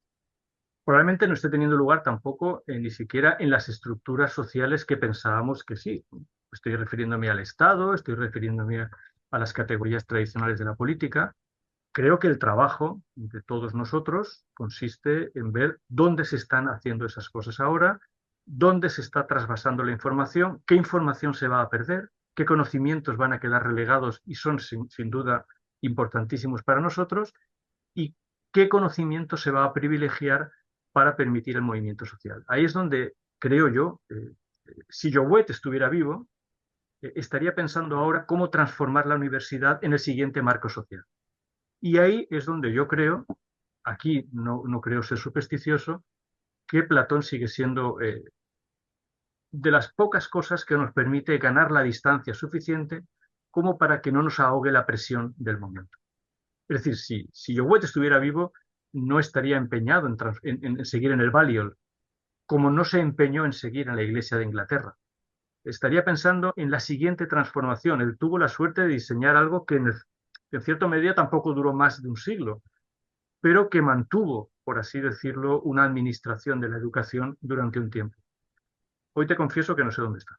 Probablemente no esté teniendo lugar tampoco ni siquiera en las estructuras sociales que pensábamos que sí. Estoy refiriéndome al Estado, estoy refiriéndome a las categorías tradicionales de la política. Creo que el trabajo de todos nosotros consiste en ver dónde se están haciendo esas cosas ahora, dónde se está trasvasando la información, qué información se va a perder, qué conocimientos van a quedar relegados y son sin duda importantísimos para nosotros, y qué conocimiento se va a privilegiar para permitir el movimiento social. Ahí es donde creo yo, si Jouet estuviera vivo, estaría pensando ahora cómo transformar la universidad en el siguiente marco social. Y ahí es donde yo creo, aquí no creo ser supersticioso, que Platón sigue siendo de las pocas cosas que nos permite ganar la distancia suficiente como para que no nos ahogue la presión del momento. Es decir, si Jouet estuviera vivo, no estaría empeñado en seguir en el Balliol, como no se empeñó en seguir en la Iglesia de Inglaterra. Estaría pensando en la siguiente transformación. Él tuvo la suerte de diseñar algo que en cierta medida tampoco duró más de un siglo, pero que mantuvo, por así decirlo, una administración de la educación durante un tiempo. Hoy te confieso que no sé dónde está.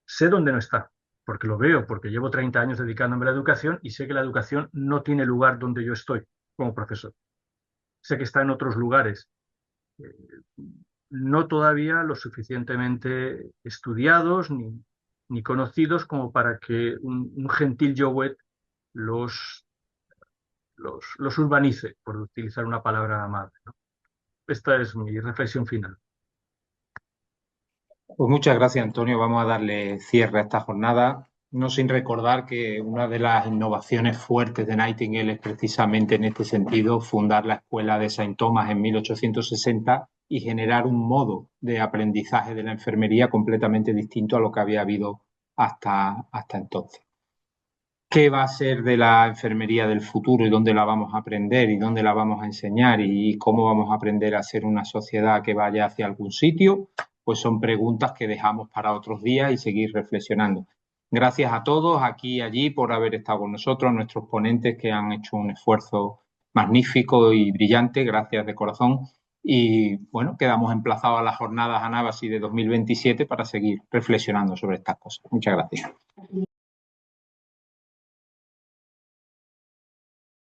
Sé dónde no está, porque lo veo, porque llevo 30 años dedicándome a la educación y sé que la educación no tiene lugar donde yo estoy como profesor. Sé que está en otros lugares, eh, no todavía lo suficientemente estudiados ni conocidos como para que un gentil Jouet los, los urbanice, por utilizar una palabra amable, ¿no? Esta es mi reflexión final. Pues muchas gracias, Antonio. Vamos a darle cierre a esta jornada, no sin recordar que una de las innovaciones fuertes de Nightingale es precisamente en este sentido fundar la Escuela de Saint Thomas en 1860 y generar un modo de aprendizaje de la enfermería completamente distinto a lo que había habido hasta entonces. ¿Qué va a ser de la enfermería del futuro y dónde la vamos a aprender y dónde la vamos a enseñar y cómo vamos a aprender a ser una sociedad que vaya hacia algún sitio? Pues son preguntas que dejamos para otros días y seguir reflexionando. Gracias a todos aquí y allí por haber estado con nosotros, a nuestros ponentes que han hecho un esfuerzo magnífico y brillante, gracias de corazón. Y bueno, quedamos emplazados a las jornadas Anabasi de 2027 para seguir reflexionando sobre estas cosas. Muchas gracias.